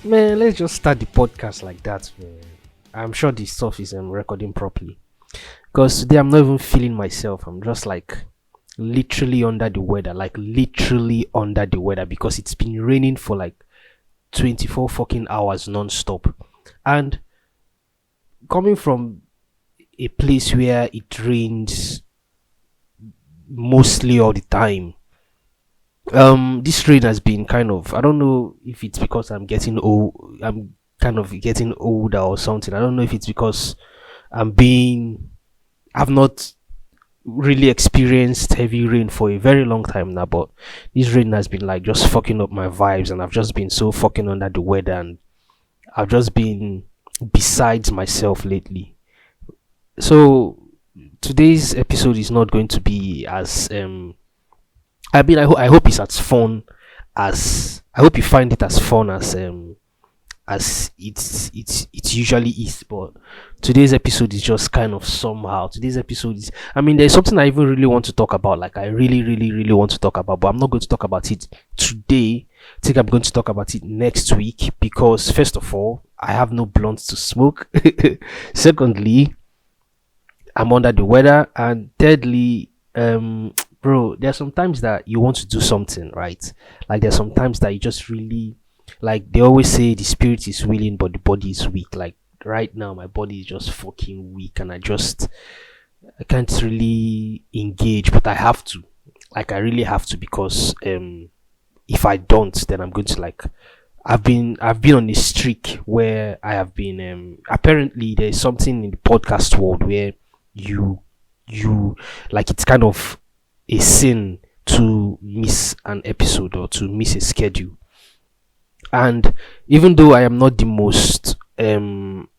Man, let's just start the podcast like that, man. I'm sure this stuff is recording properly. Because today I'm not even feeling myself. I'm just like literally under the weather. Like literally under the weather because it's been raining for like 24 fucking hours non-stop. And coming from a place where it rains mostly all the time, this rain has been kind of, I don't know if it's because I'm kind of getting older or something. I don't know if it's because I'm being I've not really experienced heavy rain for a very long time now, but this rain has been like just fucking up my vibes, and I've just been so fucking under the weather, and I've just been besides myself lately. So today's episode is not going to be as I hope it's as fun as I hope you find it as fun as it usually is. But today's episode is just kind of somehow. Today's episode is, I mean, there's something I even really want to talk about. Like I really want to talk about, but I'm not going to talk about it today. I think I'm going to talk about it next week because first of all, I have no blunts to smoke. Secondly, I'm under the weather, and thirdly, bro, there's sometimes that you want to do something, right? Like there's sometimes that you just really, like they always say the spirit is willing but the body is weak. Like right now my body is just fucking weak, and I can't really engage, but I have to. Like I really have to because if I don't, then I'm going to like I've been on a streak where I have been apparently there's something in the podcast world where you you like it's kind of a sin to miss an episode or to miss a schedule. And even though I am not the most on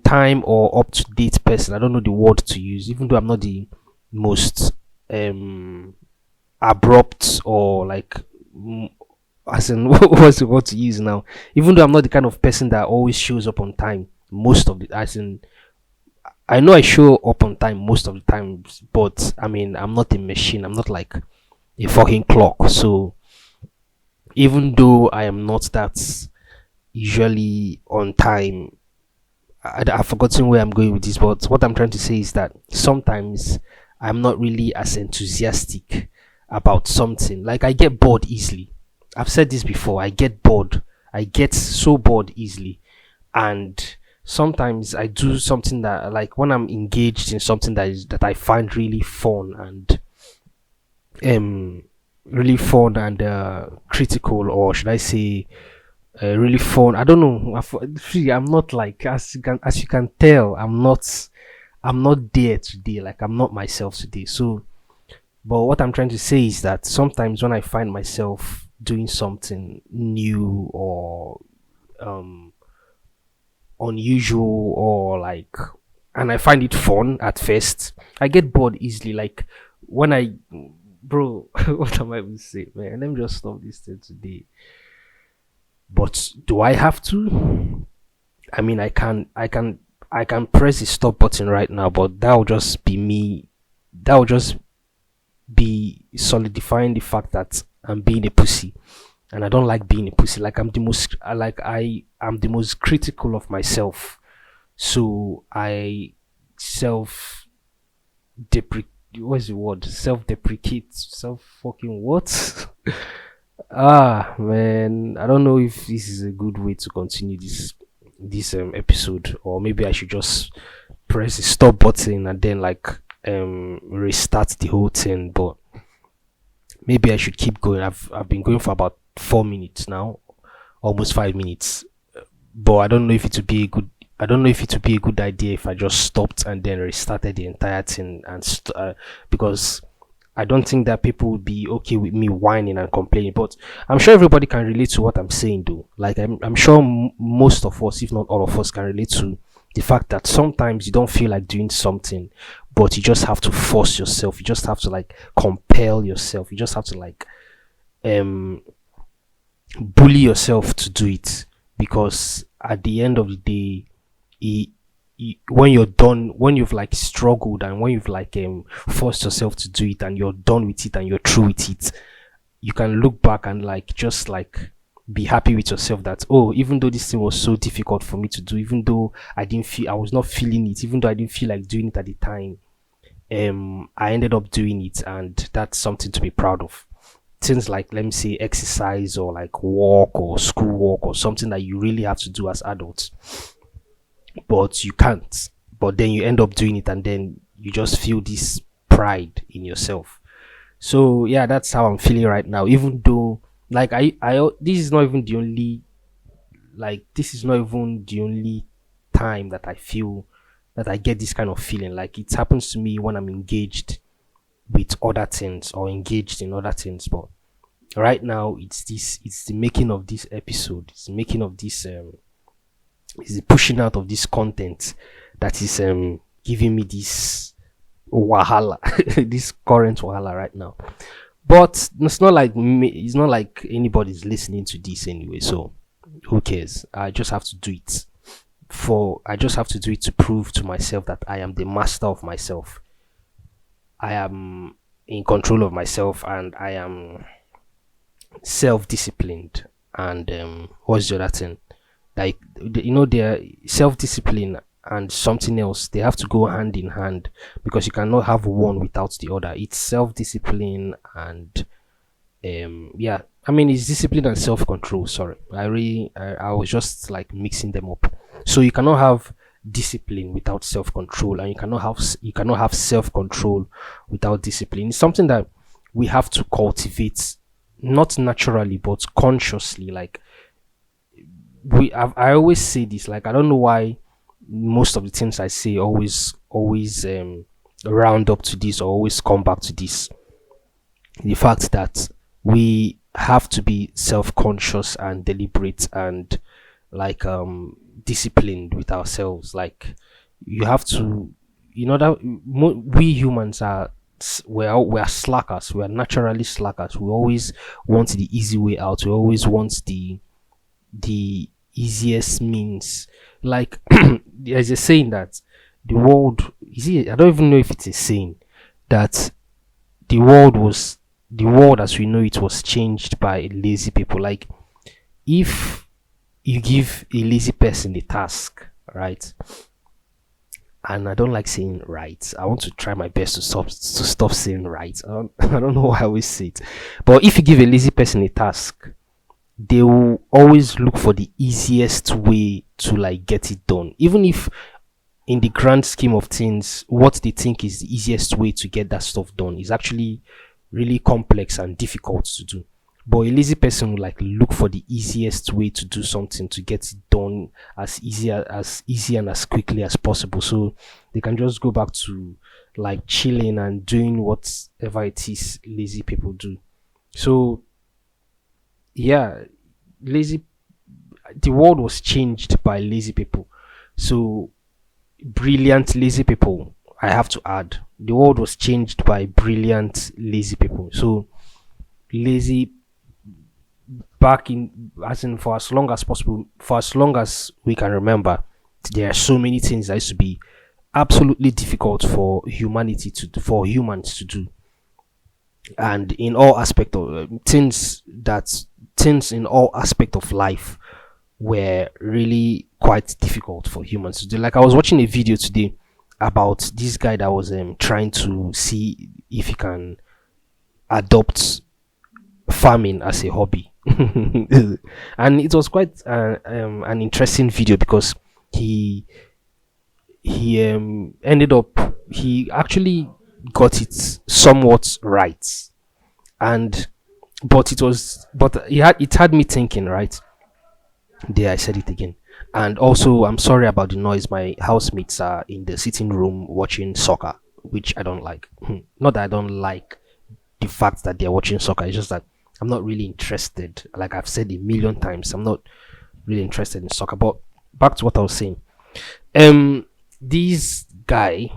time or up to date person, I don't know the word to use. Even though I'm not the most um abrupt or like as in what's the word to use now? Even though I'm not the kind of person that always shows up on time, most of the as in I know I show up on time most of the times, but I mean I'm not a machine. I'm not like a fucking clock. So even though I am not that usually on time, I've forgotten where I'm going with this, but what I'm trying to say is that sometimes I'm not really as enthusiastic about something. Like I get bored easily. I've said this before. I get bored. I get so bored easily, and sometimes I do something that, like, when I'm engaged in something that I find um really fun and critical, or should I say really fun. I don't know. See, I'm not like, as you can tell, I'm not there today. Like I'm not myself today. So, but what I'm trying to say is that sometimes when I find myself doing something new or um unusual or like, and I find it fun at first, I get bored easily. Like when I, bro, what am I even saying, man? Let me just stop this thing today. But do I have to? I mean, I can press the stop button right now, but that will just be me. That will just be solidifying the fact that I'm being a pussy, and I don't like being a pussy. Like I am the most critical of myself, so I self deprecate. What's the word? Self deprecate. Self fucking what? Ah, man, I don't know if this is a good way to continue this episode, or maybe I should just press the stop button and then like restart the whole thing. But maybe I should keep going. I've been going for about 4 minutes now, almost 5 minutes. But I don't know if it would be a good idea if I just stopped and then restarted the entire thing because I don't think that people would be okay with me whining and complaining. But I'm sure everybody can relate to what I'm saying, though. Like I'm sure most of us, if not all of us, can relate to the fact that sometimes you don't feel like doing something, but you just have to force yourself. You just have to like compel yourself. You just have to like um bully yourself to do it, because at the end of the day, it, when you're done, when you've like struggled and when you've like forced yourself to do it and you're done with it and you're through with it, you can look back and like just like be happy with yourself that, oh, even though this thing was so difficult for me to do, even though I was not feeling it, even though I didn't feel like doing it at the time, I ended up doing it, and that's something to be proud of. Things like, let me say, exercise or like work or school work or something that you really have to do as adults, but you can't. But then you end up doing it, and then you just feel this pride in yourself. So yeah, that's how I'm feeling right now. Even though, like, this is not even the only, time that I feel that I get this kind of feeling. Like, it happens to me when I'm engaged with other things or engaged in other things. But right now, it's the making of this episode. It's the making of this. It's the pushing out of this content that is giving me this wahala, this current wahala right now. But it's not like it's not like anybody's listening to this anyway. So who cares? I just have to do it. I just have to do it to prove to myself that I am the master of myself. I am in control of myself, and I am self-disciplined. And what's the other thing? Like, their self-discipline and something else, they have to go hand in hand, because you cannot have one without the other. It's self-discipline and yeah, I mean, it's discipline and self-control. Sorry, I was just like mixing them up. So you cannot have discipline without self-control, and you cannot have self-control without discipline. It's something that we have to cultivate, not naturally but consciously. Like, I always say this, like, I don't know why most of the things I say always round up to this, or always come back to this: the fact that we have to be self-conscious and deliberate and like disciplined with ourselves. Like, you have to, that we humans are, we are slackers. We are naturally slackers. We always want the easy way out. We always want the easiest means. Like, there's a saying that the world, I don't even know if it's a saying, that the world as we know it was changed by lazy people. Like, if you give a lazy person a task, right? And I don't like saying right. I want to try my best to stop saying right. I don't know why I always say it. But if you give a lazy person a task, they will always look for the easiest way to like get it done, even if in the grand scheme of things, what they think is the easiest way to get that stuff done is actually really complex and difficult to do. But a lazy person will like look for the easiest way to do something, to get it done as easy and as quickly as possible, so they can just go back to like chilling and doing whatever it is lazy people do. So yeah, the world was changed by lazy people. So brilliant lazy people, I have to add, the world was changed by brilliant lazy people. So lazy, back in, as in, for as long as possible, for as long as we can remember, there are so many things that used to be absolutely difficult for humans to do, and in all aspect of things in all aspect of life were really quite difficult for humans to do. Like, I was watching a video today about this guy that was trying to see if he can adopt farming as a hobby. And it was quite an interesting video, because he ended up, he actually got it somewhat right, and but it had me thinking, right there. I said it again. And also, I'm sorry about the noise. My housemates are in the sitting room watching soccer, which I don't like. Not that I don't like the fact that they're watching soccer, it's just that I'm not really interested. Like I've said a million times, I'm not really interested in soccer. But back to what I was saying. This guy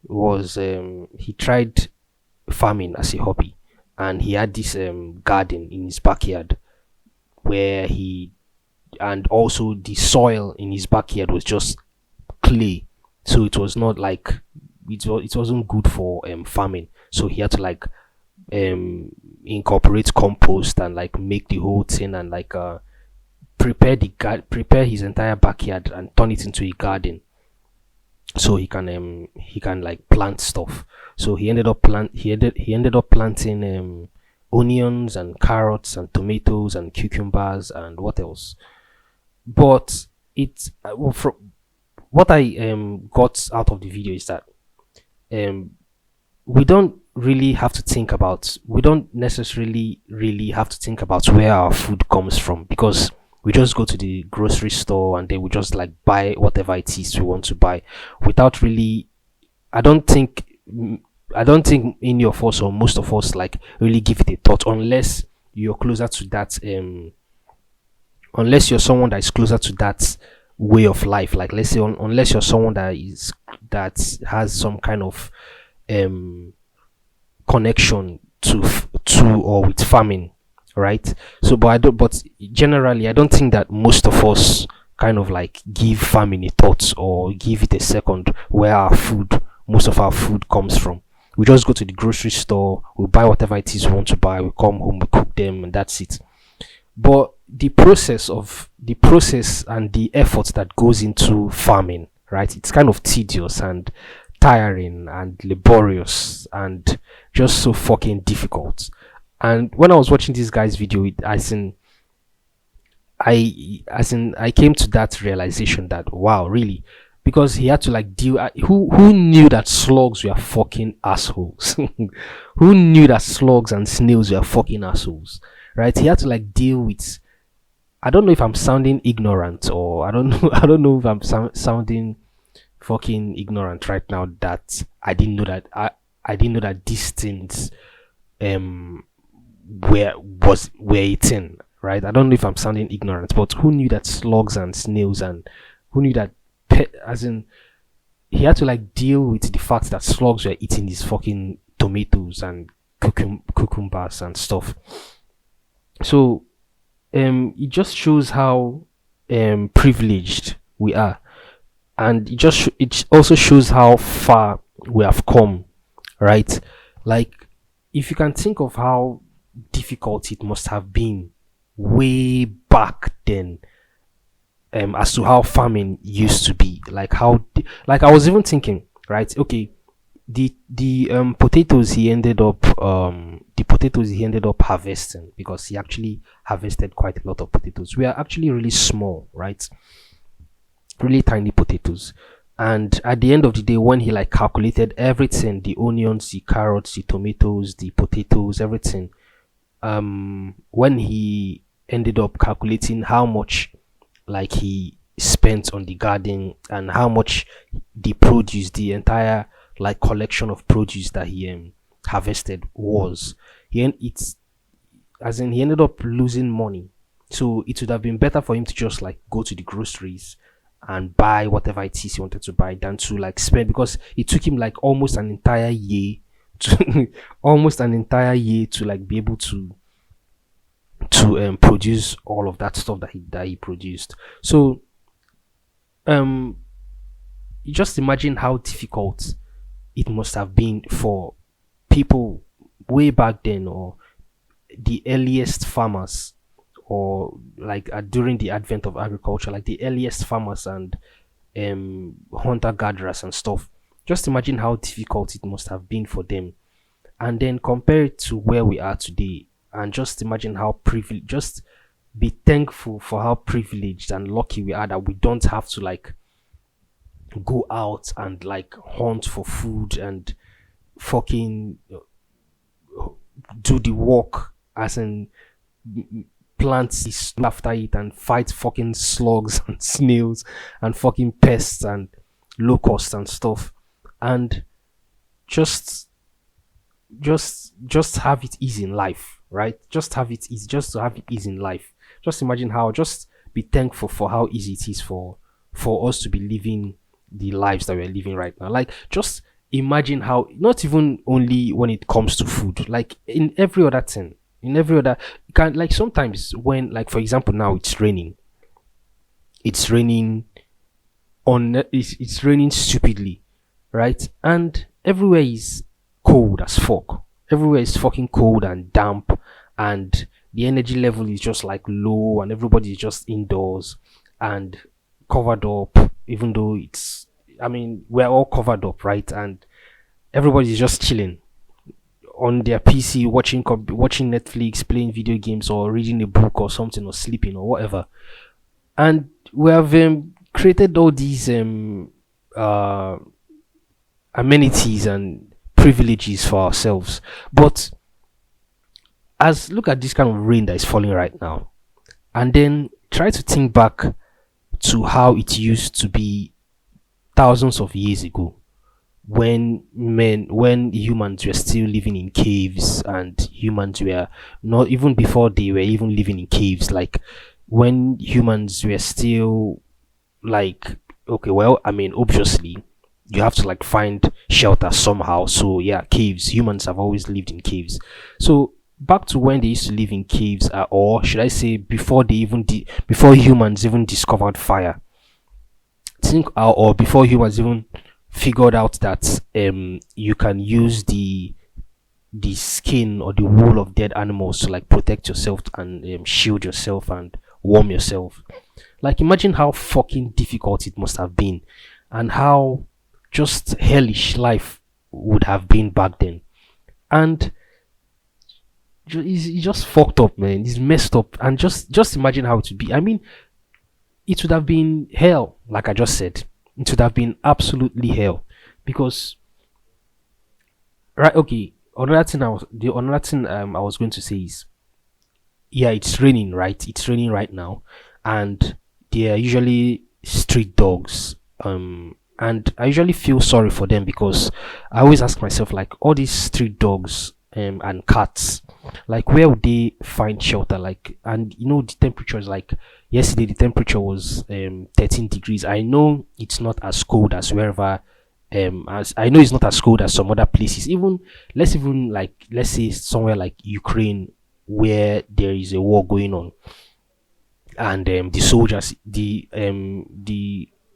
was he tried farming as a hobby, and he had this garden in his backyard where and also the soil in his backyard was just clay, so it was not like it wasn't good for farming. So he had to like incorporate compost and like make the whole thing, and like prepare his entire backyard and turn it into a garden, so he can like plant stuff. So he ended up planting onions and carrots and tomatoes and cucumbers and what else. But it's well, from what I got out of the video is that um we don't necessarily really have to think about where our food comes from, because we just go to the grocery store and then we just like buy whatever it is we want to buy without really. I don't think I don't think any of us or most of us like really give it a thought, unless you're closer to that unless you're someone that is closer to that way of life. Like, let's say unless you're someone that has some kind of um connection to or with farming, right? So but generally I don't think that most of us kind of like give farming a thought or give it a second, where most of our food comes from. We just go to the grocery store, we buy whatever it is we want to buy, we come home, we cook them, and that's it. But the process and the effort that goes into farming, right, it's kind of tedious and tiring and laborious and just so fucking difficult. And when I was watching this guy's video, I came to that realization that, wow, really, because he had to like deal. Who knew that slugs were fucking assholes? Who knew that slugs and snails were fucking assholes? Right? He had to like deal with. I don't know if I'm sounding ignorant, or I don't know. I don't know if I'm sounding fucking ignorant right now, that I didn't know that these things um were eaten, right? I don't know if I'm sounding ignorant, but who knew that slugs and snails, and who knew that as in he had to like deal with the fact that slugs were eating these fucking tomatoes and cucumbers and stuff. So it just shows how privileged we are, and it also shows how far we have come, right? Like, if you can think of how difficult it must have been way back then, as to how farming used to be, like like I was even thinking, right? Okay, the potatoes he ended up harvesting, because he actually harvested quite a lot of potatoes, we are actually really small, right? Really tiny potatoes. And at the end of the day, when he like calculated everything, the onions, the carrots, the tomatoes, the potatoes, everything, when he ended up calculating how much like he spent on the garden and how much the entire like collection of produce that he harvested was, it's as in he ended up losing money. So it would have been better for him to just like go to the groceries and buy whatever it is he wanted to buy, than to like spend, because it took him like almost an entire year to almost an entire year to like be able to produce all of that stuff that he produced. So um you just imagine how difficult it must have been for people way back then, or the earliest farmers, or like during the advent of agriculture, like the earliest farmers and hunter gatherers and stuff. Just imagine how difficult it must have been for them, and then compare it to where we are today, and just imagine how privileged. Just be thankful for how privileged and lucky we are that we don't have to like go out and like hunt for food and fucking do the work, as in plant seeds after it and fight fucking slugs and snails and fucking pests and locusts and stuff, and just just have it easy in life, right? Just have it easy, just to have it easy in life. Just imagine how, just be thankful for how easy it is for us to be living the lives that we're living right now. Like, just imagine how, not even only when it comes to food, like in every other thing, in every other, can, like sometimes when, like for example, now it's raining it's raining stupidly, right? And everywhere is cold as fuck. Everywhere is fucking cold and damp, and the energy level is just like low and everybody is just indoors and covered up, even though it's, I mean, we're all covered up, right? And everybody's just chilling on their PC, watching Netflix, playing video games, or reading a book or something, or sleeping or whatever. And we have created all these uh, amenities and privileges for ourselves. But as look at this kind of rain that is falling right now, and then try to think back to how it used to be thousands of years ago, when humans were still living in caves, and humans were not, even before they were even living in caves, like when humans were still like, okay, well, I mean, obviously you have to like find shelter somehow. So yeah, caves, humans have always lived in caves. So back to when they used to live in caves, or should I say before they even before humans even discovered fire, think, or before humans even figured out that you can use the skin or the wool of dead animals to like protect yourself and shield yourself and warm yourself. Like, imagine how fucking difficult it must have been, and how just hellish life would have been back then. And it's just fucked up, man. It's messed up. And just imagine how it would be. I mean, it would have been hell, like I just said. It would have been absolutely hell. Because, right, okay, another thing I was going to say is, yeah, it's raining, right? It's raining right now, and they are usually street dogs. And I usually feel sorry for them, because I always ask myself, like, all these street dogs and cats, like, where would they find shelter? Like, and you know, the temperature is like, yesterday the temperature was 13 degrees. I know it's not as cold as wherever, as I know it's not as cold as some other places. Even let's say somewhere like Ukraine, where there is a war going on, and the soldiers, the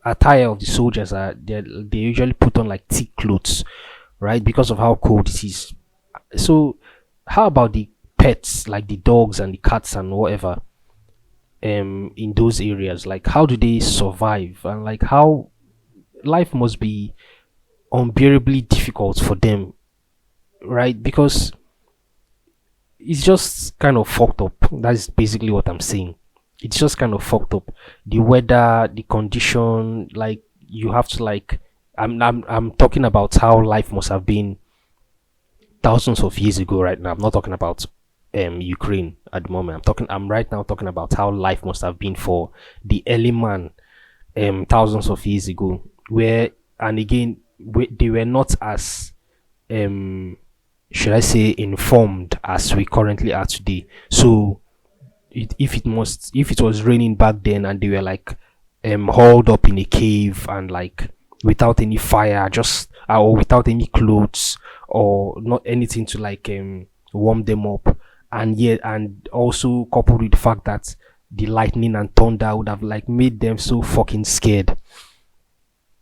attire of the soldiers are, they usually put on like thick clothes, right, because of how cold it is. So how about the pets, like the dogs and the cats and whatever, in those areas? Like, how do they survive? And like, how life must be unbearably difficult for them, right? Because it's just kind of fucked up. That's basically what I'm saying. It's just kind of fucked up. The weather, the condition, like, you have to like, I'm talking about how life must have been thousands of years ago right now. I'm not talking about Ukraine at the moment. I'm right now talking about how life must have been for the early man thousands of years ago, where, and again, they were not as should I say, informed as we currently are today. So if it was raining back then, and they were like hauled up in a cave, and like without any fire, just or without any clothes, or not anything to like warm them up, and yet, and also coupled with the fact that the lightning and thunder would have like made them so fucking scared.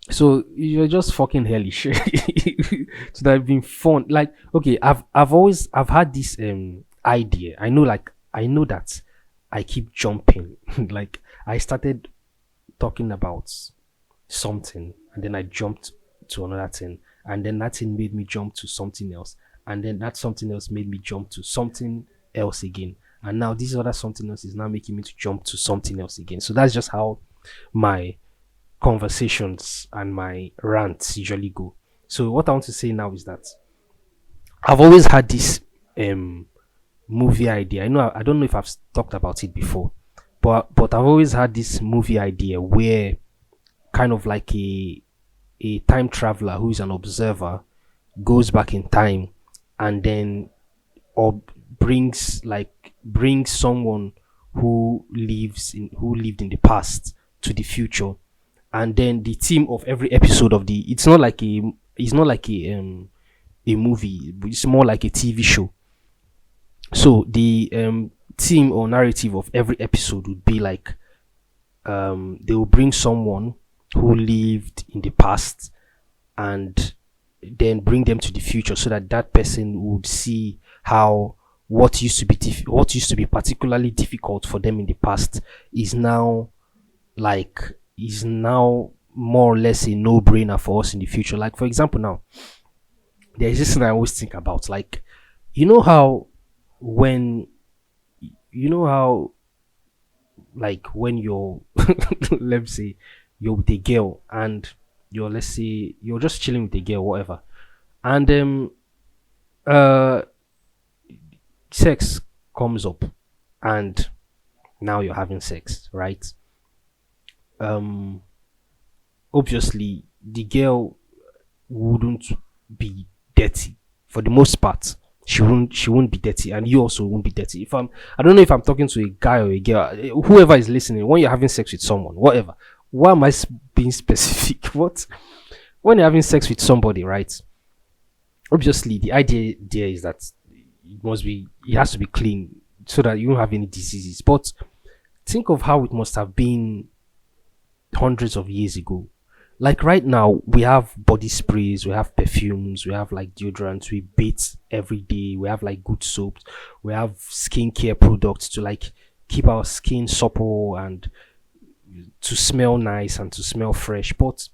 So you're just fucking hellish. So that have been fun. Like, okay, I've had this idea. I know that I keep jumping. Like, I started talking about something, and then I jumped to another thing, and then that thing made me jump to something else, and then that something else made me jump to something else again, and now this other something else is now making me to jump to something else again. So that's just how my conversations and my rants usually go. So what I want to say now is that I've always had this movie idea. I don't know if I've talked about it before, but I've always had this movie idea where, kind of like a time traveler who is an observer, goes back in time, and then, or brings someone who lived in the past to the future, and then the theme of every episode of the, it's not like a movie, but it's more like a TV show. So the theme or narrative of every episode would be like, they will bring someone who lived in the past, and then bring them to the future, so that that person would see how what used to be particularly difficult for them in the past is now like is now more or less a no-brainer for us in the future. Like for example, now there's this thing I always think about. Like you know how when you know how like when you're let's say you're with a girl and you're let's say you're just chilling with a girl, whatever, and uh sex comes up and now you're having sex, right? Um Obviously the girl wouldn't be dirty for the most part. She won't be dirty, and you also won't be dirty. If I don't know if I'm talking to a guy or a girl, whoever is listening. When you're having sex with someone, whatever. Why am I being specific? What when you're having sex with somebody, right? Obviously, the idea there is that it has to be clean so that you don't have any diseases. But think of how it must have been hundreds of years ago. Like right now, we have body sprays, we have perfumes, we have like deodorants, we bathe every day, we have like good soaps, we have skincare products to like keep our skin supple and to smell nice and to smell fresh. But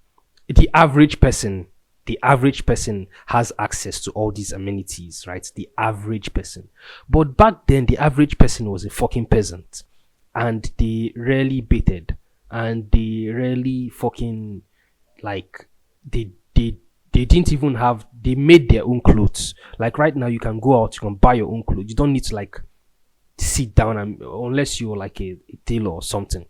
the average person, the average person has access to all these amenities, right? The average person. But back then, the average person was a fucking peasant and they rarely bathed and they rarely fucking like they they didn't even have they made their own clothes. Like right now you can go out, you can buy your own clothes. You don't need to like sit down and unless you're like a tailor or something.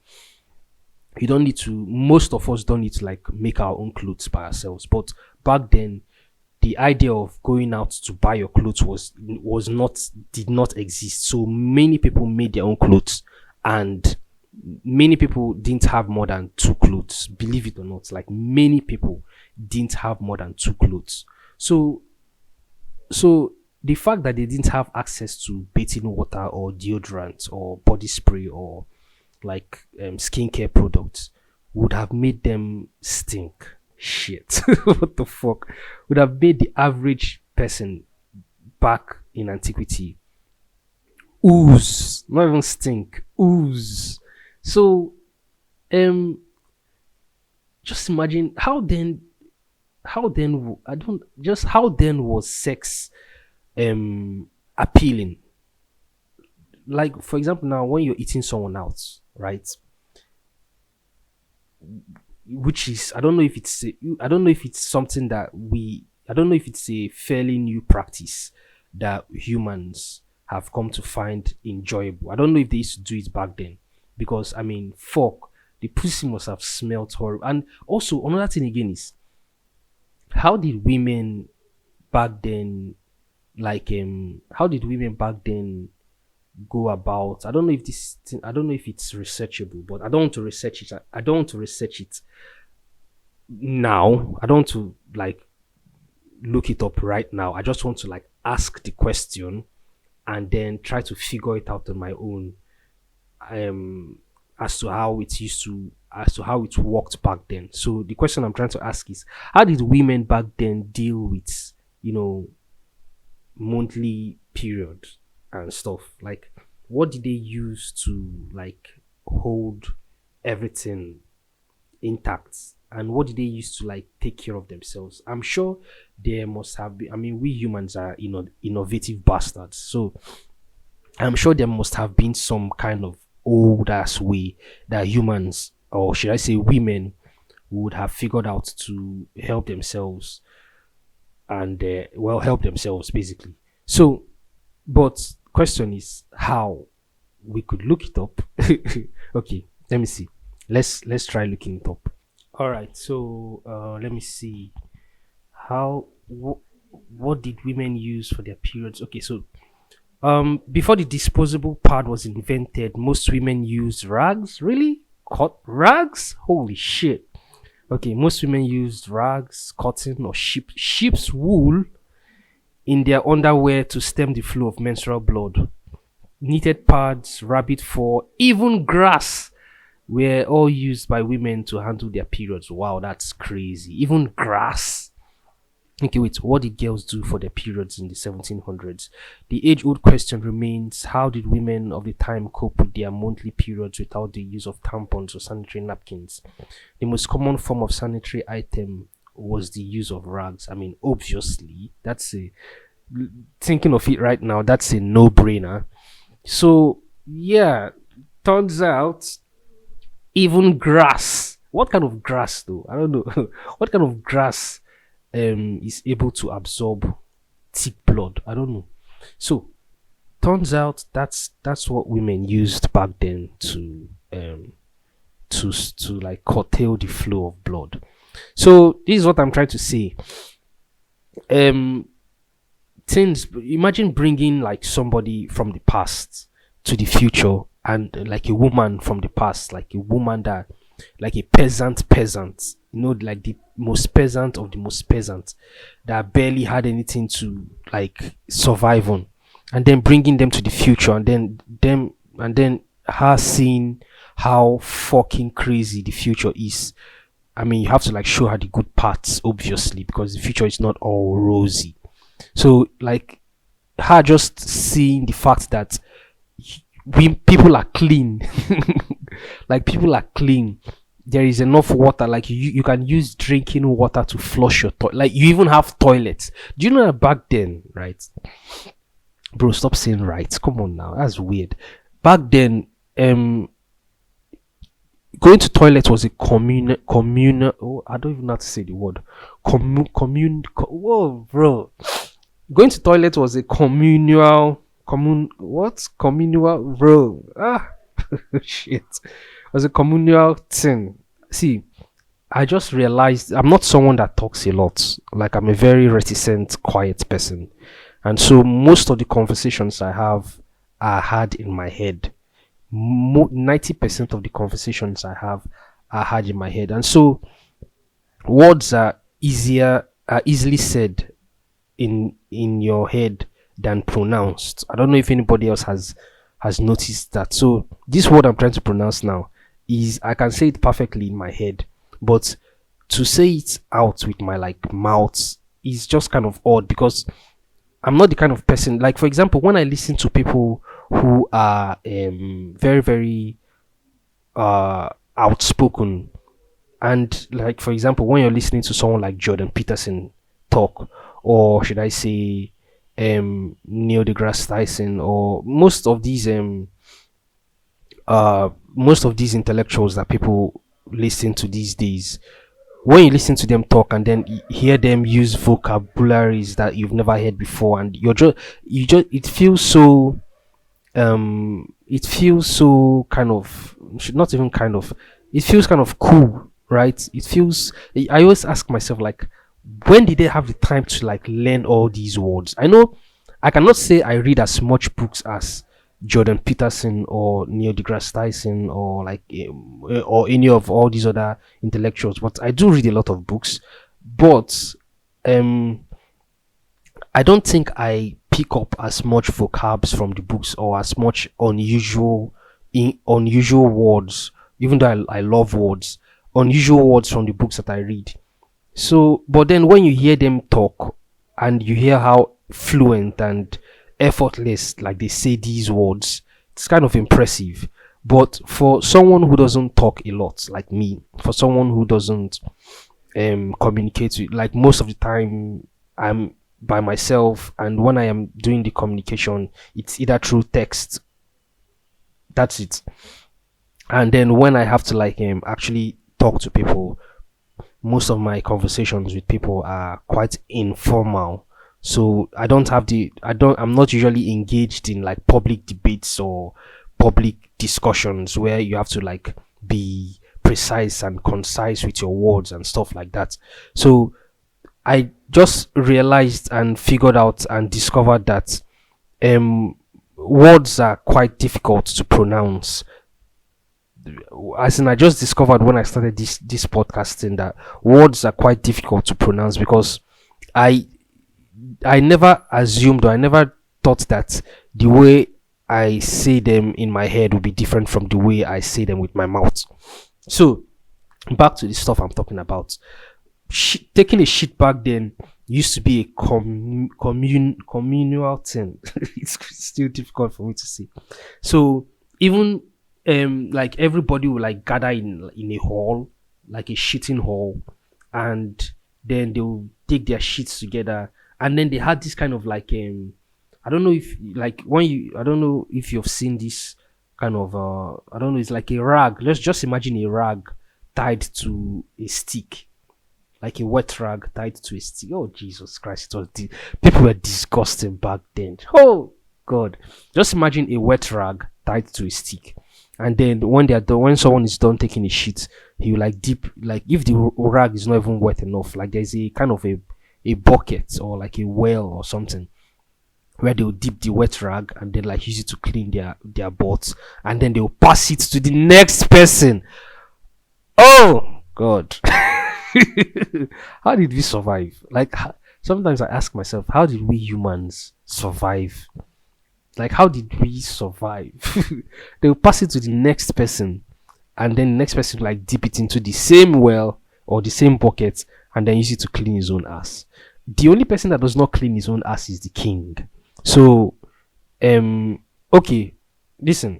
You don't need to most of us don't need to like make our own clothes by ourselves. But back then the idea of going out to buy your clothes was not did not exist. So many people made their own clothes and many people didn't have more than two clothes, believe it or not. Like many people didn't have more than two clothes. So so the fact that they didn't have access to bathing water or deodorant or body spray or like skincare products would have made them stink. Shit. What the fuck? Would have made the average person back in antiquity ooze, not even stink, ooze. So um just imagine I don't just how then was sex appealing? Like for example now when you're eating someone out, right? Which is I don't know if it's something that we I don't know if it's a fairly new practice that humans have come to find enjoyable. I don't know if they used to do it back then because I mean fuck the pussy must have smelled horrible. And also another thing again is how did women back then how did women back then go about? I don't know if I don't know if it's researchable, but I don't want to research it. I don't want to research it now. I don't want to like look it up right now. I just want to like ask the question and then try to figure it out on my own um as to how it used to as to how it worked back then. So the question I'm trying to ask is how did women back then deal with you know monthly period and stuff? Like what did they use to like hold everything intact and what did they use to like take care of themselves? I'm sure there must have been, I mean we humans are innovative bastards, so I'm sure there must have been some kind of old ass way that humans, or should I say women, would have figured out to help themselves and well help themselves basically. So but question is how we could look it up. Okay, let me see. Let's try looking it up. All right, so let me see how what did women use for their periods. Okay, so before the disposable pad was invented, most women used rags. Really? Cut rags? Holy shit. Okay, most women used rags, cotton, or sheep's wool in their underwear to stem the flow of menstrual blood. Knitted pads, rabbit fur, even grass were all used by women to handle their periods. Wow, that's crazy. Even grass. Okay, wait. What did girls do for their periods in the 1700s? The age-old question remains: how did women of the time cope with their monthly periods without the use of tampons or sanitary napkins? The most common form of sanitary item was the use of rags. I mean, obviously, that's a thinking of it right now. That's a no-brainer. So yeah, turns out even grass. What kind of grass though? I don't know. What kind of grass is able to absorb thick blood? I don't know. So turns out that's what women used back then to like curtail the flow of blood. So this is what I'm trying to say. Um, things. Imagine bringing like somebody from the past to the future, and like a woman from the past, like a woman that, like a peasant, like the most peasant of the most peasant, that barely had anything to like survive on, and then bringing them to the future, and then her seeing how fucking crazy the future is. I mean, you have to like show her the good parts, obviously, because the future is not all rosy. So like her just seeing the fact that we people are clean, like people are clean. There is enough water. Like you can use drinking water to flush your toilet. Like you even have toilets. Do you know that back then, right? Bro, stop saying right. Come on now, that's weird. Back then, going to toilet was a communal. Oh, I don't even know how to say the word. Whoa, bro. Going to toilet was a communal, bro. Shit. It was a communal thing. See, I just realized I'm not someone that talks a lot. Like I'm a very reticent, quiet person. And so most of the conversations I have are had in my head. 90% of the conversations I have are had in my head. And so words are easily said in your head than pronounced. I don't know if anybody else has noticed that. So this word I'm trying to pronounce now is, I can say it perfectly in my head, but to say it out with my like mouth is just kind of odd, because I'm not the kind of person, like for example, when I listen to people who are very very outspoken, and like for example, when you're listening to someone like Jordan Peterson talk, or should I say Neil deGrasse Tyson, or most of these intellectuals that people listen to these days, when you listen to them talk and then hear them use vocabularies that you've never heard before, and it feels so kind of, not even kind of, it feels kind of cool, right? I always ask myself, like, when did they have the time to like learn all these words? I know I cannot say I read as much books as Jordan Peterson or Neil deGrasse Tyson, or like or any of all these other intellectuals, but I do read a lot of books. But um I don't think I pick up as much vocabs from the books, or as much unusual words, even though I love words, unusual words from the books that I read. So, but then when you hear them talk, and you hear how fluent and effortless like they say these words, it's kind of impressive. But for someone who doesn't talk a lot like me, for someone who doesn't communicate with, like most of the time I'm by myself, and when I am doing the communication, it's either through text, that's it. And then when I have to like actually talk to people, most of my conversations with people are quite informal. So I'm not usually engaged in like public debates or public discussions where you have to like be precise and concise with your words and stuff like that. So I just realized and figured out and discovered that words are quite difficult to pronounce. As in, I just discovered when I started this podcasting that words are quite difficult to pronounce, because I I never assumed, or I never thought that the way I say them in my head would be different from the way I say them with my mouth. So back to the stuff I'm talking about. Taking a shit back then used to be a communal thing. It's still difficult for me to say. So even like everybody will like gather in a hall, like a shitting hall, and then they will take their sheets together, and then they had this kind of like I don't know if like when you I don't know if you've seen this kind of I don't know, it's like a rag. Let's just imagine a rag tied to a stick, like a wet rag tied to a stick. Oh Jesus Christ! People were disgusting back then. Oh God! Just imagine a wet rag tied to a stick, and then when they're done, when someone is done taking a shit, he will like dip, like if the rag is not even wet enough, like there's a kind of a bucket or like a well or something where they'll dip the wet rag and then like use it to clean their butts, and then they'll pass it to the next person. Oh God. How did we survive? Like sometimes I ask myself, how did we humans survive? Like how did we survive? They'll pass it to the next person, and then the next person will like dip it into the same well or the same bucket and then use it to clean his own ass. The only person that does not clean his own ass is the king. So okay, listen,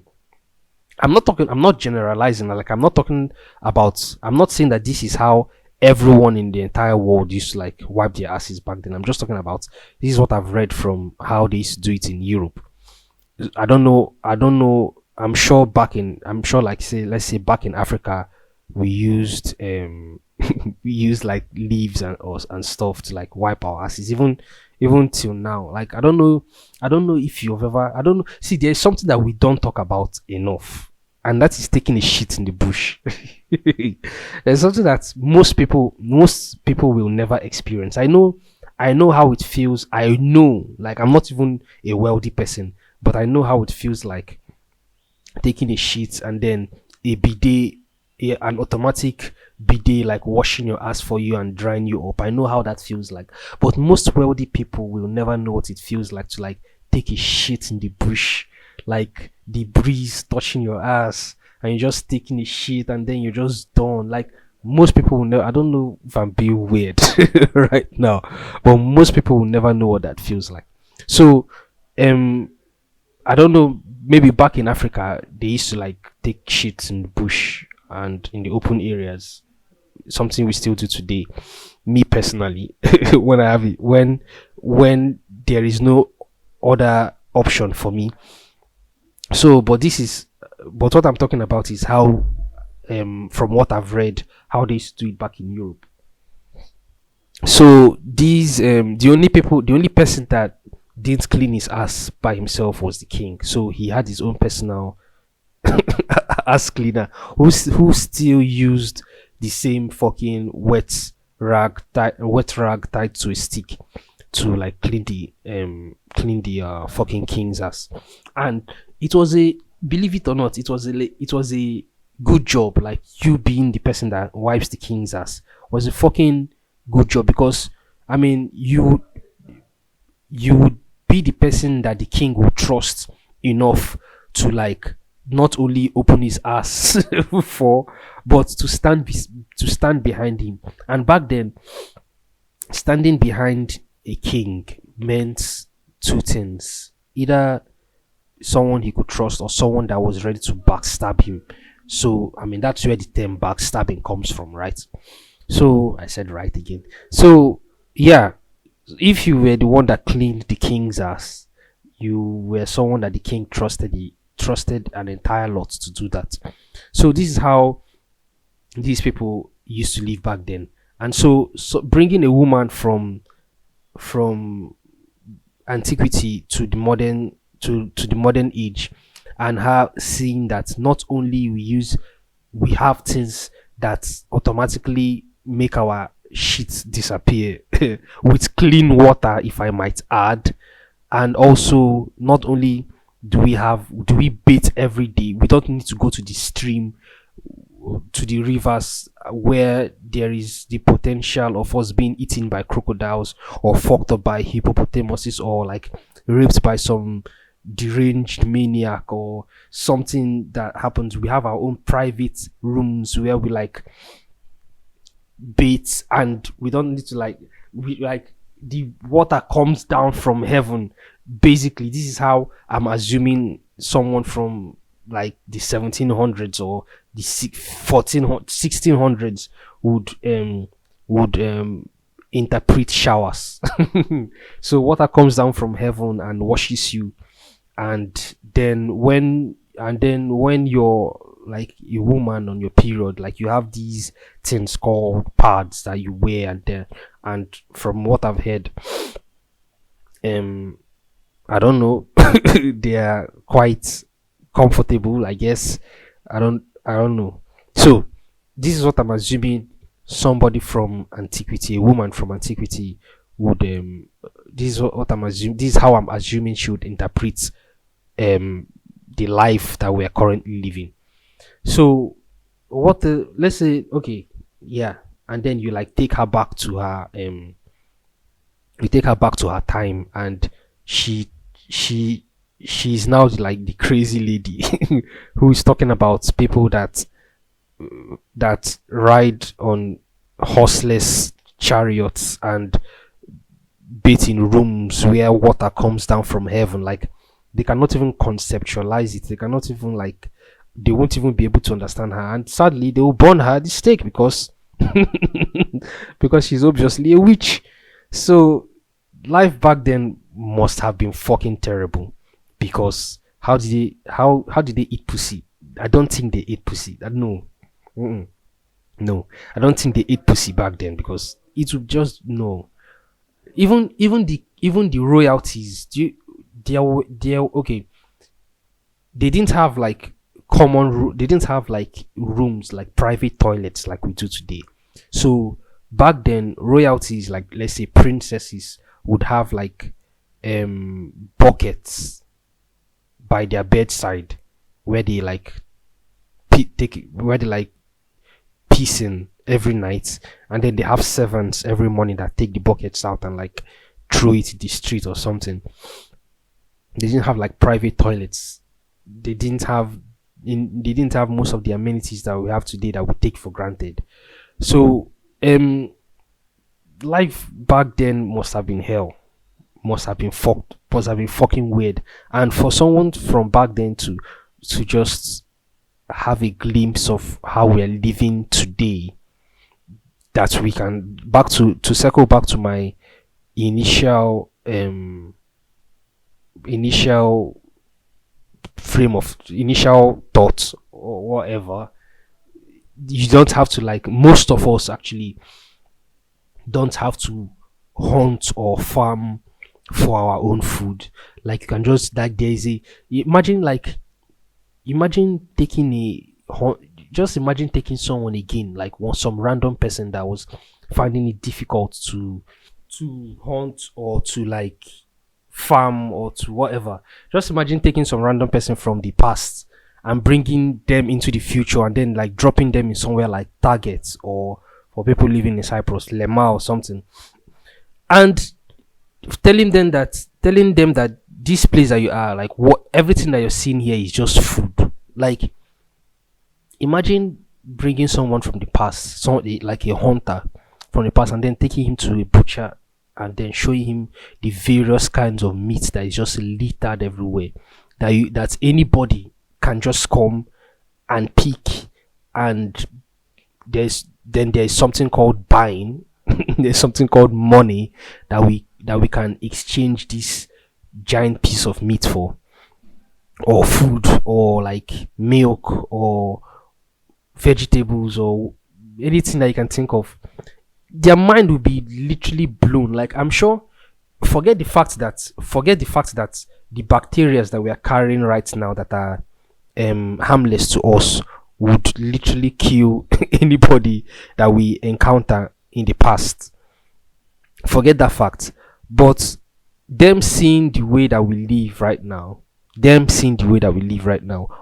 I'm not generalizing, like I'm not saying that this is how everyone in the entire world used to like wipe their asses back then. I'm just talking about this is what I've read from how they used to do it in Europe. I don't know. I'm sure like say let's say back in Africa we used we used like leaves and stuff to like wipe our asses, even till now. Like I don't know if you've ever, I don't know, see there's something that we don't talk about enough, and that is taking a shit in the bush. There's something that most people will never experience. I know how it feels. I know, like I'm not even a wealthy person, but I know how it feels like taking a shit and then a bidet, an automatic bidet, like washing your ass for you and drying you up. I know how that feels like, but most wealthy people will never know what it feels like to like take a shit in the bush, like the breeze touching your ass and you're just taking a shit and then you're just done. Like most people will never, I don't know if I'm being weird right now, but most people will never know what that feels like. So um I don't know, maybe back in Africa they used to like take shits in the bush and in the open areas, something we still do today. Me personally, when I have it, when there is no other option for me. So, but what I'm talking about is how, from what I've read, how they used to do it back in Europe. So the only person that didn't clean his ass by himself was the king. So he had his own personal ass cleaner who still used the same fucking wet rag tied to a stick to like clean the fucking king's ass. And it was a, believe it or not, it was a good job. Like you being the person that wipes the king's ass was a fucking good job, because I mean you would be the person that the king would trust enough to like not only open his ass for, but to stand behind him. And back then, standing behind a king meant two things: either someone he could trust or someone that was ready to backstab him. So I mean that's where the term backstabbing comes from, right? So I said right again. So yeah, if you were the one that cleaned the king's ass, you were someone that the king trusted. He trusted an entire lot to do that. So this is how these people used to live back then. And so bringing a woman from antiquity to the modern to the modern age, and her seeing that not only we have things that automatically make our shit disappear with clean water, if I might add, and also not only do we bathe every day, we don't need to go to the stream, to the rivers, where there is the potential of us being eaten by crocodiles or fucked up by hippopotamuses or like raped by some deranged maniac or something that happens. We have our own private rooms where we like bathe, and we don't need to like we like the water comes down from heaven. Basically, this is how I'm assuming someone from like the 1700s or the 1600s would interpret showers. So water comes down from heaven and washes you, and then when you're like a woman on your period, like you have these things called pads that you wear, and from what I've heard, um I don't know, they are quite comfortable, I guess. I don't know. So this is what I'm assuming somebody from antiquity, a woman from antiquity would this is what I'm assuming, this is how I'm assuming she would interpret um the life that we are currently living. So what the let's say, okay, yeah, and then you like take her back to her you take her back to her time, and she she she's now like the crazy lady who is talking about people that ride on horseless chariots and bathe in rooms where water comes down from heaven. Like they cannot even conceptualize it. They cannot even like they won't even be able to understand her. And sadly they will burn her at the stake because because she's obviously a witch. So life back then must have been fucking terrible, because how did they eat pussy? I don't think they ate pussy. No. Mm-mm. No, I don't think they ate pussy back then, because it would just no. Even the royalties, they are okay. They didn't have like they didn't have like rooms like private toilets like we do today. So back then, royalties, like let's say princesses, would have like buckets by their bedside where they like where they like pissing every night, and then they have servants every morning that take the buckets out and like throw it in the street or something. They didn't have like private toilets. They didn't have they didn't have most of the amenities that we have today that we take for granted. So life back then must have been hell, must have been fucking weird. And for someone from back then to just have a glimpse of how we're living today, that we can back to circle back to my initial initial thoughts or whatever. You don't have to, like, most of us actually don't have to hunt or farm for our own food. Like you can just like there's a imagine like imagine taking just imagine taking someone again, like some random person that was finding it difficult to hunt or to like farm or to whatever. Just imagine taking some random person from the past and bringing them into the future, and then like dropping them in somewhere like Target, or for people living in Cyprus, Lema or something, and telling them that this place that you are, like, what everything that you're seeing here is just food. Like imagine bringing someone from the past, like a hunter from the past, and then taking him to a butcher and then showing him the various kinds of meat that is just littered everywhere, that anybody can just come and pick. And there's something called buying. There's something called money that we can exchange this giant piece of meat for, or food, or like milk, or vegetables, or anything that you can think of. Their mind will be literally blown. Like I'm sure, forget the fact that the bacteria that we are carrying right now that are harmless to us would literally kill anybody that we encounter in the past. Forget that fact. But them seeing the way that we live right now,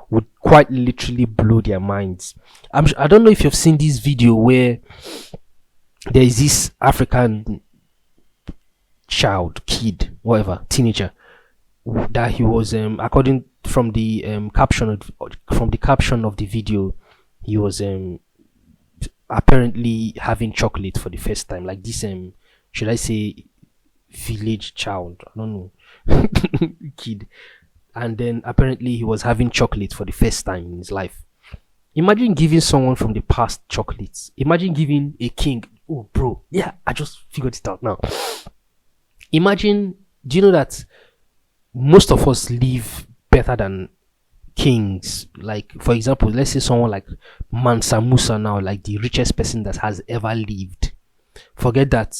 would quite literally blow their minds. I don't know if you've seen this video where there is this African kid, whatever, teenager, that he was according from the caption of the video, he was apparently having chocolate for the first time, like this should I say village child. I don't know, kid. And then apparently he was having chocolate for the first time in his life. Imagine giving someone from the past chocolates. Imagine giving a king. Oh, bro. Yeah, I just figured it out now. Imagine, do you know that most of us live better than kings? Like, for example, let's say someone like Mansa Musa now, like the richest person that has ever lived. Forget that.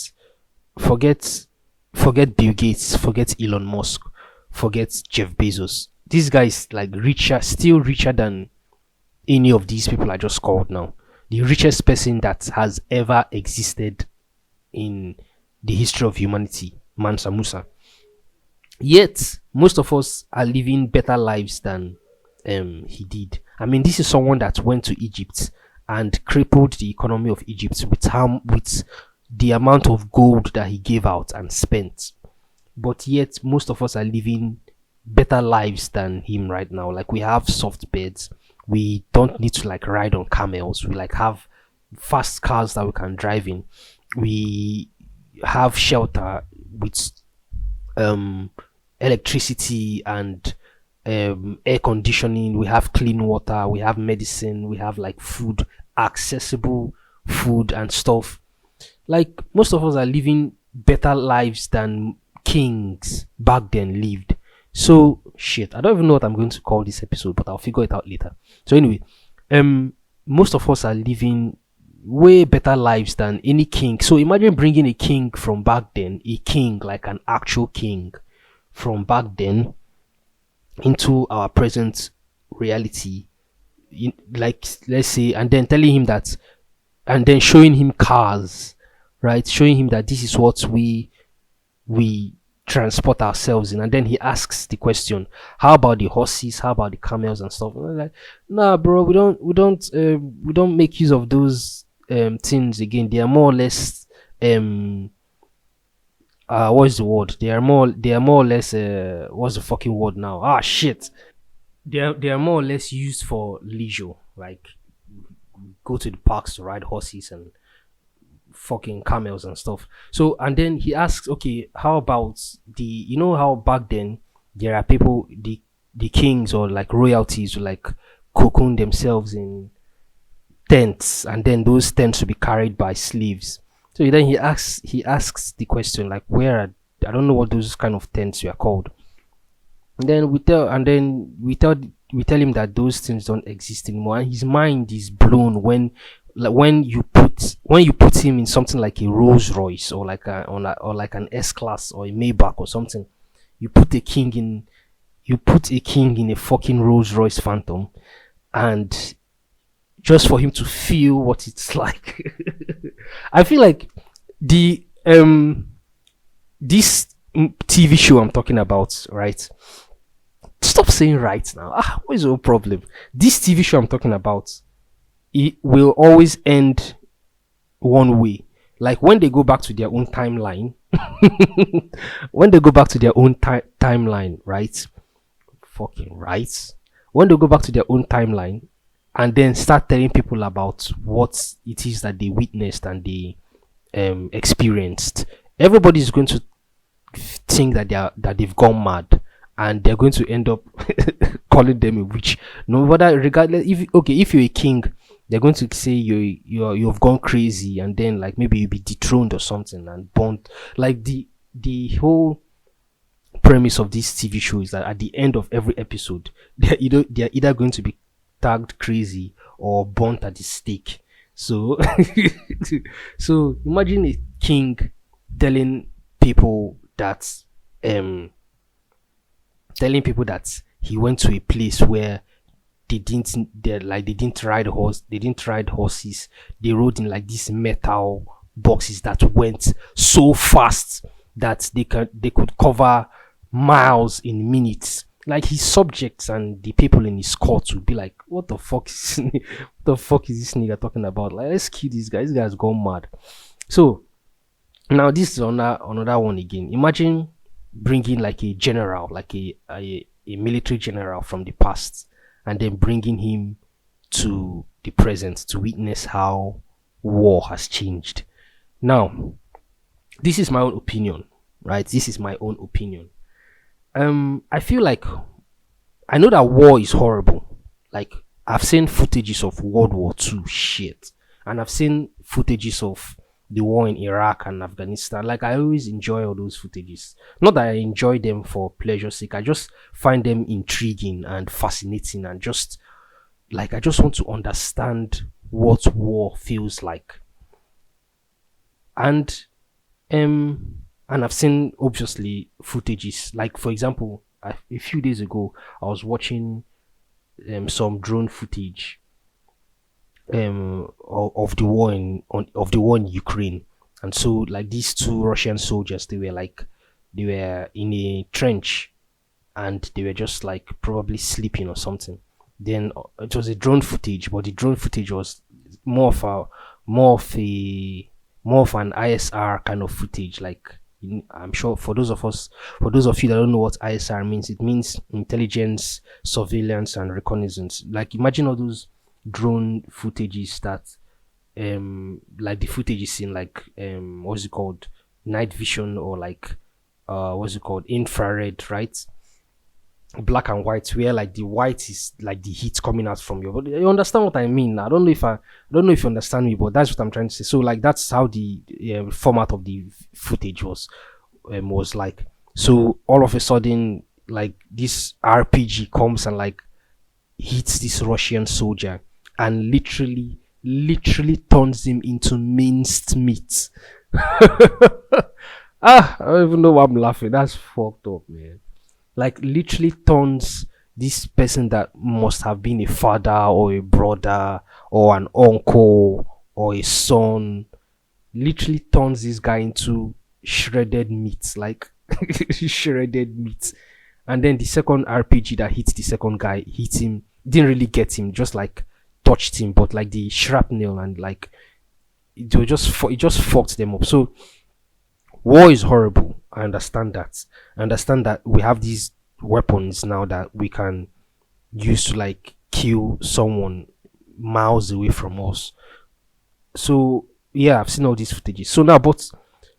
Forget, forget Bill Gates. Forget Elon Musk. Forget Jeff Bezos. This guy is like richer, still richer than any of these people I just called now. The richest person that has ever existed in the history of humanity, Mansa Musa. Yet, most of us are living better lives than he did. I mean, this is someone that went to Egypt and crippled the economy of Egypt with the amount of gold that he gave out and spent. But yet, most of us are living better lives than him right now. Like, we have soft beds, we don't need to like ride on camels, we like have fast cars that we can drive in, we have shelter with electricity and air conditioning, we have clean water, we have medicine, we have like food, accessible food and stuff. Like, most of us are living better lives than kings back then lived. So shit, I don't even know what I'm going to call this episode, but I'll figure it out later. So anyway, most of us are living way better lives than any king. So imagine bringing a king from back then, a king like an actual king from back then, into our present reality. Like, let's say, and then telling him that, and then showing him cars, right? Showing him that this is what we transport ourselves in. And then he asks the question, how about the horses, how about the camels and stuff? And I'm like, nah, bro, we don't make use of those things again. They are more or less what's the word, they are more or less what's the fucking word now, shit, they are more or less used for leisure. Like, go to the parks to ride horses and fucking camels and stuff. So, and then he asks, okay, how about you know how back then there are people, the kings or like royalties who like cocoon themselves in tents, and then those tents will be carried by slaves. So then he asks the question like, where are, I don't know what those kind of tents were called. And then we tell him that those things don't exist anymore, and his mind is blown when, like, when you put him in something like a Rolls Royce or like or like an S class or a Maybach or something. You put a king in a fucking Rolls Royce Phantom, and just for him to feel what it's like. I feel like the this TV show I'm talking about, right? Stop saying right now. What is your problem? This TV show I'm talking about, it will always end one way. Like, when they go back to their own timeline, when they go back to their own timeline, right? Fucking right. When they go back to their own timeline and then start telling people about what it is that they witnessed and they experienced, everybody is going to think that they've gone mad, and they're going to end up calling them a witch. No matter, regardless, if you're a king, they're going to say you've gone crazy, and then like maybe you'll be dethroned or something and burnt. Like, the whole premise of this TV show is that at the end of every episode, they're either going to be tagged crazy or burnt at the stake. So so imagine a king telling people that he went to a place where they didn't ride horses, they rode in like these metal boxes that went so fast that they could cover miles in minutes. Like, his subjects and the people in his court would be like, what the fuck is this nigga talking about? Like, let's kill this guy. This guy's gone mad. So now this is another one again. Imagine bringing like a general, like a military general from the past, and then bringing him to the present to witness how war has changed. Now, this is my own opinion. right? This is my own opinion. I feel like I know that war is horrible. Like I've seen footages of World War Two shit, and I've seen footages of the war in Iraq and Afghanistan. Like I always enjoy all those footages. Not that I enjoy them for pleasure's sake. I just find them intriguing and fascinating, and just like I just want to understand what war feels like. And and I've seen obviously footages. Like for example, a few days ago, I was watching some drone footage of the war of the war in Ukraine, and so like these two Russian soldiers, they were in a trench, and they were just like probably sleeping or something. Then it was a drone footage, but the drone footage was more of a more of a more of an ISR kind of footage. Like I'm sure for those of you that don't know what ISR means, it means intelligence, surveillance, and reconnaissance. Like imagine all those drone footages that like the footage is in like what's it called, night vision, or like what's it called, infrared, right? Black and white, where like the white is like the heat coming out from your body. You understand what I mean? I don't know if you understand me, but that's what I'm trying to say. So like that's how the format of the footage was like. So all of a sudden, like this RPG comes and like hits this Russian soldier, and literally turns him into minced meat. I don't even know why I'm laughing. That's fucked up, man. Like literally turns this person that must have been a father or a brother or an uncle or a son, literally turns this guy into shredded meat, like shredded meat. And then the second RPG that hits the second guy hit him, didn't really get him, just like touched him, but like the shrapnel, and like it just fucked them up. So war is horrible. I understand that. I understand that we have these weapons now that we can use to like kill someone miles away from us. So yeah, I've seen all these footages. So now, but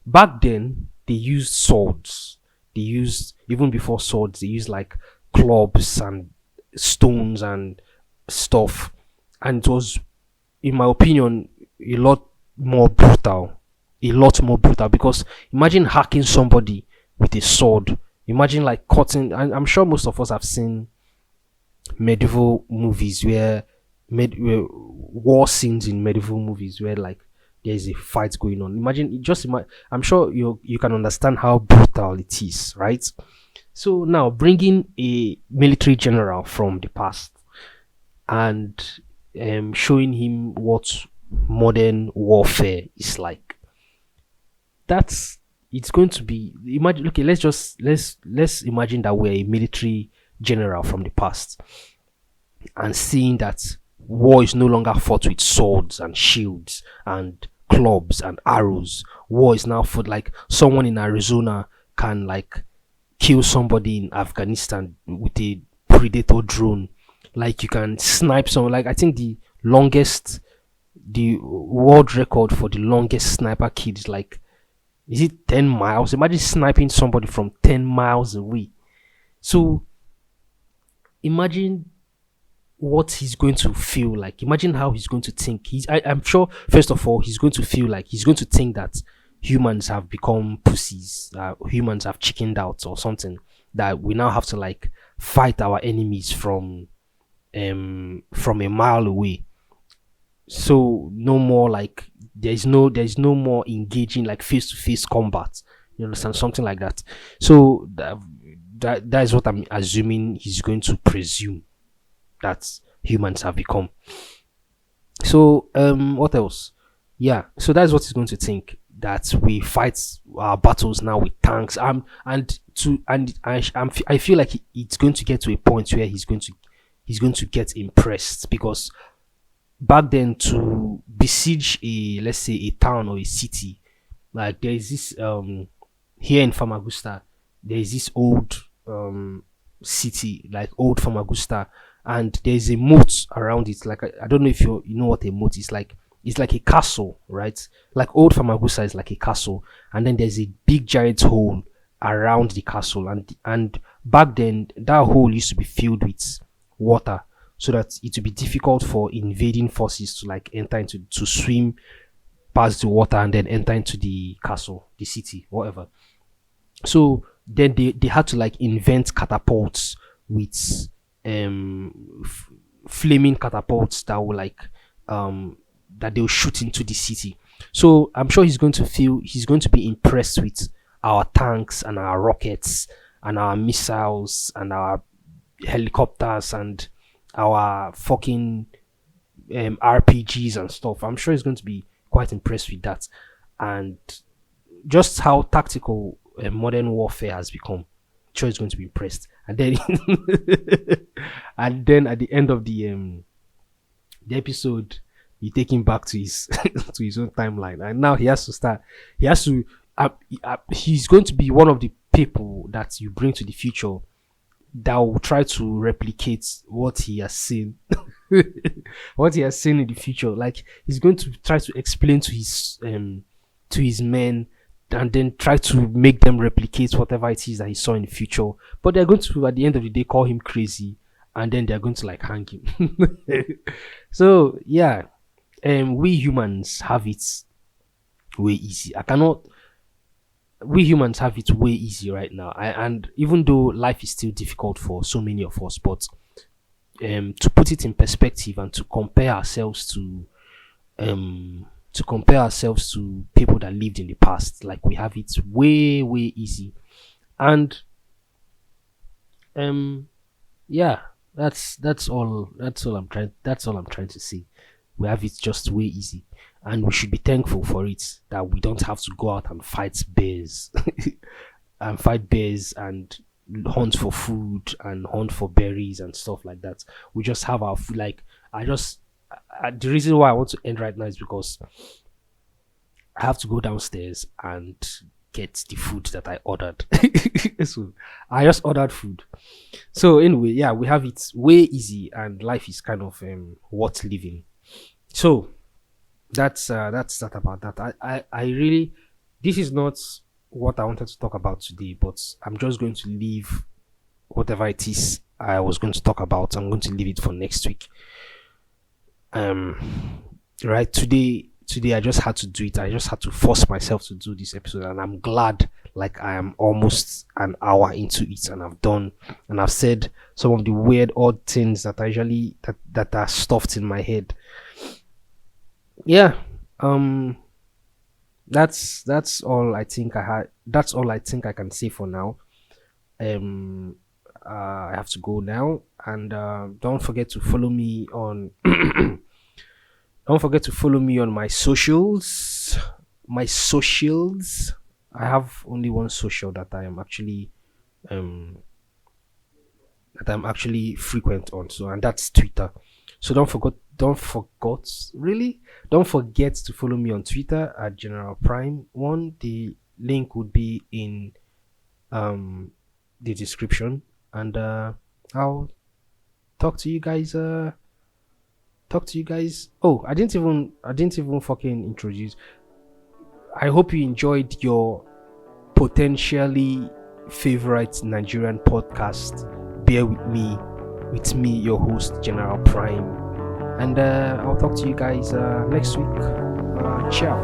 back then they used swords. They used, even before swords, they used like clubs and stones and stuff, and it was, in my opinion, a lot more brutal. A lot more brutal, because imagine hacking somebody with a sword. Imagine like cutting. And I'm sure most of us have seen medieval movies where war scenes in medieval movies where like there's a fight going on. I'm sure you can understand how brutal it is, right? So now bringing a military general from the past and showing him what modern warfare is like. That's it's going to be, imagine, okay, let's imagine that we're a military general from the past, and seeing that war is no longer fought with swords and shields and clubs and arrows. War is now fought like someone in Arizona can like kill somebody in Afghanistan with a predator drone. Like you can snipe someone. Like I think the world record for the longest sniper kill is like, is it 10 miles? Imagine sniping somebody from 10 miles away. So imagine what he's going to feel like. Imagine how he's going to think. I'm sure, first of all, he's going to feel like, he's going to think that humans have become pussies, humans have chickened out or something, that we now have to like fight our enemies from a mile away. So no more like, there's no more engaging like face to face combat. You understand, something like that. So that is what I'm assuming he's going to presume that humans have become. So what else? Yeah, so that's what he's going to think, that we fight our battles now with tanks. I feel like it's going to get to a point where he's going to get impressed, because back then, to besiege a, let's say, a town or a city, like there is this here in Famagusta, there is this old city, like old Famagusta, and there's a moat around it. Like I don't know if you know what a moat is like. It's like a castle, right? Like old Famagusta is like a castle, and then there's a big giant hole around the castle, and back then that hole used to be filled with water, so that it would be difficult for invading forces to like enter into, to swim past the water and then enter into the castle, the city, whatever. So then they had to like invent catapults with flaming catapults that will like that they'll shoot into the city. So I'm sure he's going to be impressed with our tanks and our rockets and our missiles and our helicopters and our fucking RPGs and stuff. I'm sure he's going to be quite impressed with that, and just how tactical modern warfare has become. I'm sure he's going to be impressed. And then, and then at the end of the episode, you take him back to his to his own timeline, and now he has to start. He has to. He's going to be one of the people that you bring to the future that will try to replicate what he has seen, what he has seen in the future. Like he's going to try to explain to his men, and then try to make them replicate whatever it is that he saw in the future. But they're going to, at the end of the day, call him crazy, and then they're going to like hang him. So yeah, we humans have it way easy. We humans have it way easy right now. And even though life is still difficult for so many of us, but to put it in perspective and to compare ourselves to people that lived in the past, like we have it way easy. And yeah, that's all I'm trying to say. We have it just way easy, and we should be thankful for it, that we don't have to go out and fight bears and hunt for food and hunt for berries and stuff like that. We just have our food. Like the reason why I want to end right now is because I have to go downstairs and get the food that I ordered. So I just ordered food. So anyway, yeah, we have it way easy, and life is kind of worth living. So that's that about that. I really, this is not what I wanted to talk about today, but I'm just going to leave whatever it is I was going to talk about. I'm going to leave it for next week. Right, today I just had to do it. I just had to force myself to do this episode, and I'm glad, like, I am almost an hour into it, and I've said some of the weird, odd things that I usually that are stuffed in my head. Yeah, that's all I think I had. That's all I think I can say for now. I have to go now, and don't forget to follow me on. Don't forget to follow me on my socials. My socials. I have only one social that I'm actually frequent on. So, and that's Twitter. So don't forget to follow me on Twitter at General Prime 1. The link would be in the description, and I'll talk to you guys. Oh, I didn't even fucking introduce. I hope you enjoyed your potentially favorite Nigerian podcast. Bear with me, your host General Prime, and I'll talk to you guys next week. Ciao.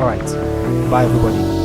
All right, bye everybody.